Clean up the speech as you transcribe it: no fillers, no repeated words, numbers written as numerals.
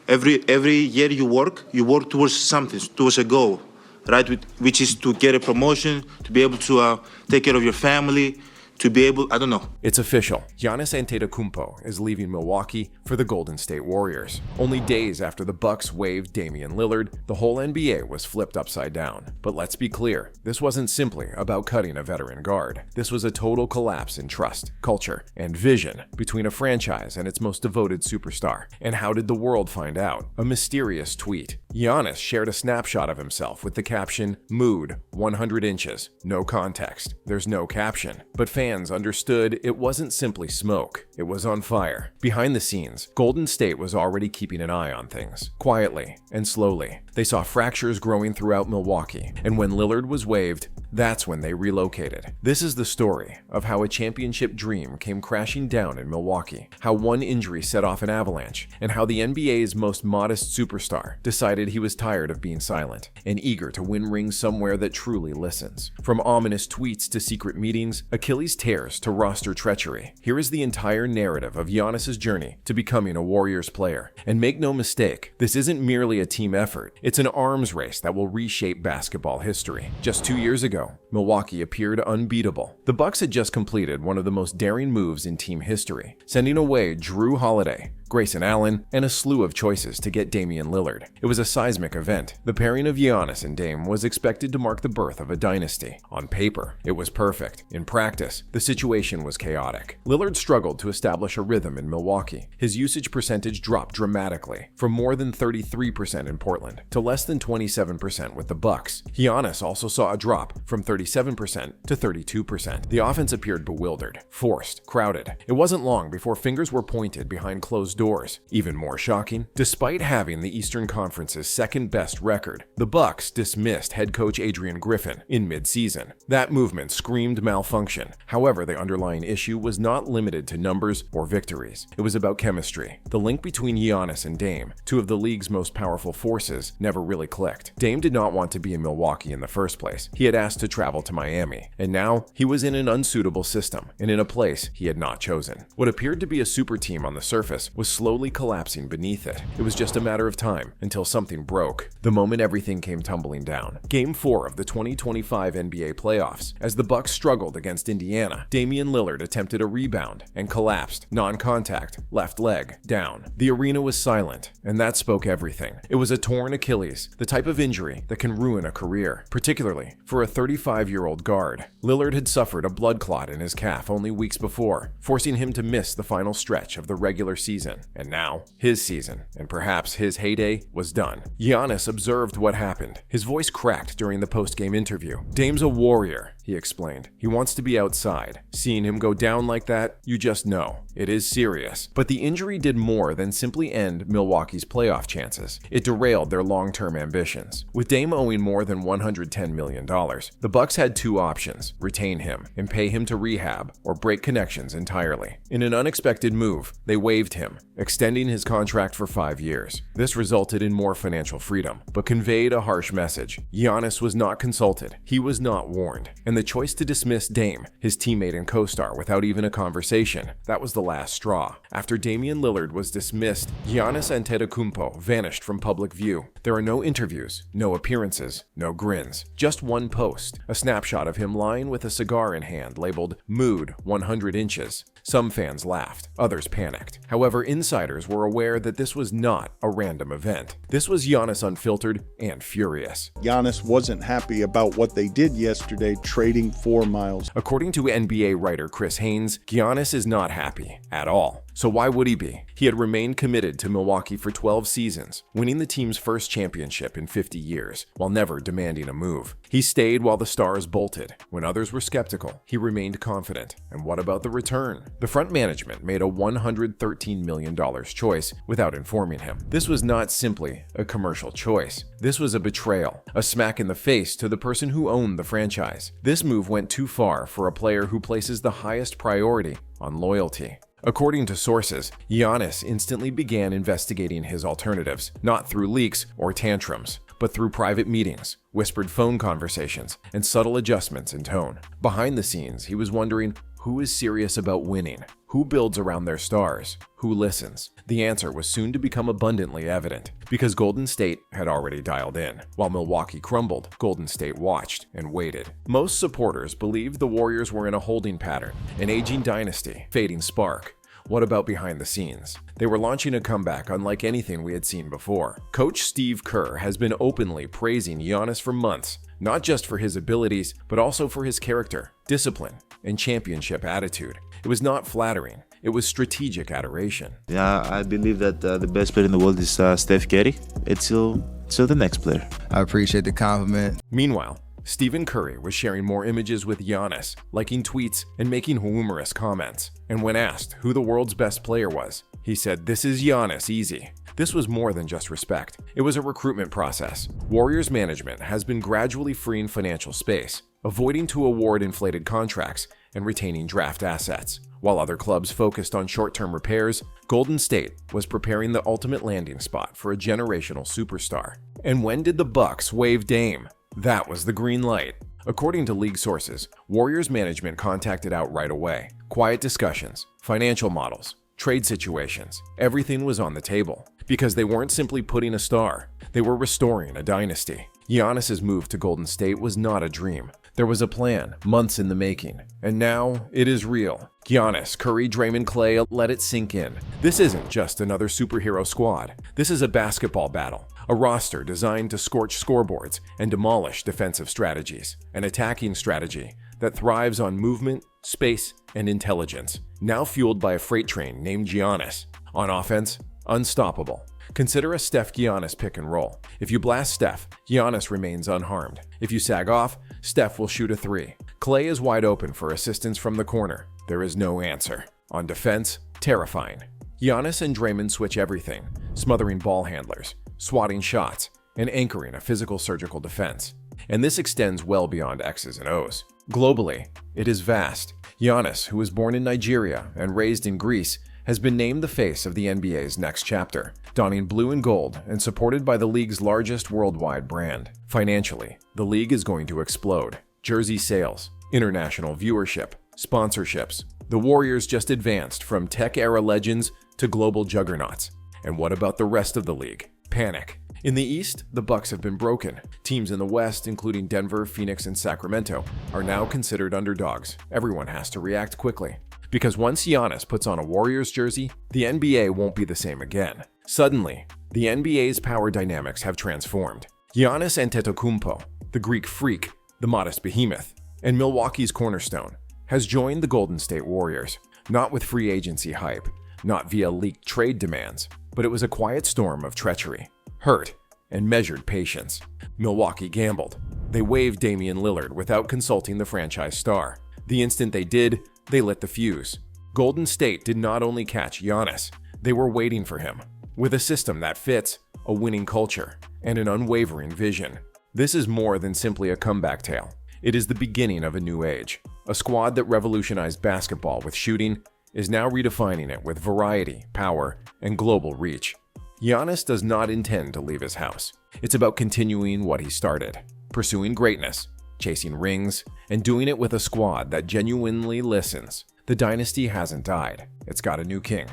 Every year you work towards something, towards a goal, right? Which is to get a promotion, to be able to take care of your family, to be able, I don't know. It's official. Giannis Antetokounmpo is leaving Milwaukee for the Golden State Warriors. Only days after the Bucks waived Damian Lillard, the whole NBA was flipped upside down. But let's be clear, this wasn't simply about cutting a veteran guard. This was a total collapse in trust, culture, and vision between a franchise and its most devoted superstar. And how did the world find out? A mysterious tweet. Giannis shared a snapshot of himself with the caption, "Mood, 100 inches, no context." There's no caption, but fans understood it wasn't simply smoke, it was on fire. Behind the scenes, Golden State was already keeping an eye on things, quietly and slowly. They saw fractures growing throughout Milwaukee, and when Lillard was waived, that's when they relocated. This is the story of how a championship dream came crashing down in Milwaukee, how one injury set off an avalanche, and how the NBA's most modest superstar decided he was tired of being silent and eager to win rings somewhere that truly listens. From ominous tweets to secret meetings, Achilles tears to roster treachery, here is the entire narrative of Giannis's journey to becoming a Warriors player. And make no mistake, this isn't merely a team effort, it's an arms race that will reshape basketball history. Just 2 years ago, Milwaukee appeared unbeatable. The Bucks had just completed one of the most daring moves in team history, sending away Jrue Holiday, Grayson Allen, and a slew of choices to get Damian Lillard. It was a seismic event. The pairing of Giannis and Dame was expected to mark the birth of a dynasty. On paper, it was perfect. In practice, the situation was chaotic. Lillard struggled to establish a rhythm in Milwaukee. His usage percentage dropped dramatically, from more than 33% in Portland to less than 27% with the Bucks. Giannis also saw a drop from 37% to 32%. The offense appeared bewildered, forced, crowded. It wasn't long before fingers were pointed behind closed doors. Even more shocking, despite having the Eastern Conference's second-best record, the Bucks dismissed head coach Adrian Griffin in mid-season. That movement screamed malfunction. However, the underlying issue was not limited to numbers or victories. It was about chemistry. The link between Giannis and Dame, two of the league's most powerful forces, never really clicked. Dame did not want to be in Milwaukee in the first place. He had asked to travel to Miami, and now he was in an unsuitable system and in a place he had not chosen. What appeared to be a super team on the surface was slowly collapsing beneath it. It was just a matter of time until something broke. The moment everything came tumbling down. Game 4 of the 2025 NBA playoffs. As the Bucks struggled against Indiana, Damian Lillard attempted a rebound and collapsed, non-contact, left leg, down. The arena was silent, and that spoke everything. It was a torn Achilles, the type of injury that can ruin a career, particularly for a 35-year-old guard. Lillard had suffered a blood clot in his calf only weeks before, forcing him to miss the final stretch of the regular season. And now, his season, and perhaps his heyday, was done. Giannis observed what happened. His voice cracked during the post-game interview. "Dame's a warrior," he explained. "He wants to be outside. Seeing him go down like that, you just know. It is serious." But the injury did more than simply end Milwaukee's playoff chances. It derailed their long-term ambitions. With Dame owing more than $110 million, the Bucks had two options: retain him and pay him to rehab, or break connections entirely. In an unexpected move, they waived him, extending his contract for 5 years. This resulted in more financial freedom, but conveyed a harsh message. Giannis was not consulted, he was not warned, and the choice to dismiss Dame, his teammate and co-star, without even a conversation, that was the last straw. After Damian Lillard was dismissed, Giannis Antetokounmpo vanished from public view. There are no interviews, no appearances, no grins, just one post, a snapshot of him lying with a cigar in hand labeled "Mood, 100 inches." Some fans laughed, others panicked. However, insiders were aware that this was not a random event. This was Giannis unfiltered and furious. Giannis wasn't happy about what they did yesterday, trading for Miles. According to NBA writer Chris Haynes, Giannis is not happy at all. So why would he be? He had remained committed to Milwaukee for 12 seasons, winning the team's first championship in 50 years, while never demanding a move. He stayed while the stars bolted. When others were skeptical, he remained confident. And what about the return? The front management made a $113 million choice without informing him. This was not simply a commercial choice. This was a betrayal, a smack in the face to the person who owned the franchise. This move went too far for a player who places the highest priority on loyalty. According to sources, Giannis instantly began investigating his alternatives, not through leaks or tantrums, but through private meetings, whispered phone conversations, and subtle adjustments in tone. Behind the scenes, he was wondering, who is serious about winning? Who builds around their stars? Who listens? The answer was soon to become abundantly evident, because Golden State had already dialed in. While Milwaukee crumbled, Golden State watched and waited. Most supporters believed the Warriors were in a holding pattern, an aging dynasty, fading spark. What about behind the scenes? They were launching a comeback unlike anything we had seen before. Coach Steve Kerr has been openly praising Giannis for months, not just for his abilities, but also for his character, discipline, and championship attitude. It was not flattering. It was strategic adoration. Yeah, I believe that the best player in the world is Steph Curry. It's still the next player. I appreciate the compliment. Meanwhile, Stephen Curry was sharing more images with Giannis, liking tweets and making humorous comments. And when asked who the world's best player was, he said, "This is Giannis, easy." This was more than just respect. It was a recruitment process. Warriors management has been gradually freeing financial space, avoiding to award inflated contracts, and retaining draft assets. While other clubs focused on short-term repairs, Golden State was preparing the ultimate landing spot for a generational superstar. And when did the Bucks waive Dame? That was the green light. According to league sources, Warriors management contacted out right away. Quiet discussions, financial models, trade situations, everything was on the table. Because they weren't simply putting a star, they were restoring a dynasty. Giannis's move to Golden State was not a dream. There was a plan, months in the making, and now it is real. Giannis, Curry, Draymond, Klay, let it sink in. This isn't just another superhero squad. This is a basketball battle, a roster designed to scorch scoreboards and demolish defensive strategies, an attacking strategy that thrives on movement, space, and intelligence, now fueled by a freight train named Giannis. On offense, unstoppable. Consider a Steph-Giannis pick and roll. If you blast Steph, Giannis remains unharmed. If you sag off, Steph will shoot a three. Klay is wide open for assistance from the corner. There is no answer. On defense, terrifying. Giannis and Draymond switch everything, smothering ball handlers, swatting shots, and anchoring a physical surgical defense. And this extends well beyond X's and O's. Globally, it is vast. Giannis, who was born in Nigeria and raised in Greece, has been named the face of the NBA's next chapter, donning blue and gold and supported by the league's largest worldwide brand. Financially, the league is going to explode. Jersey sales, international viewership, sponsorships. The Warriors just advanced from tech-era legends to global juggernauts. And what about the rest of the league? Panic. In the East, the Bucks have been broken. Teams in the West, including Denver, Phoenix, and Sacramento, are now considered underdogs. Everyone has to react quickly. Because once Giannis puts on a Warriors jersey, the NBA won't be the same again. Suddenly, the NBA's power dynamics have transformed. Giannis Antetokounmpo, the Greek freak, the modest behemoth, and Milwaukee's cornerstone, has joined the Golden State Warriors, not with free agency hype, not via leaked trade demands, but it was a quiet storm of treachery, hurt, and measured patience. Milwaukee gambled. They waived Damian Lillard without consulting the franchise star. The instant they did, they lit the fuse. Golden State did not only catch Giannis, they were waiting for him. With a system that fits, a winning culture, and an unwavering vision. This is more than simply a comeback tale. It is the beginning of a new age. A squad that revolutionized basketball with shooting is now redefining it with variety, power, and global reach. Giannis does not intend to leave his house. It's about continuing what he started, pursuing greatness, chasing rings, and doing it with a squad that genuinely listens. The dynasty hasn't died. It's got a new king.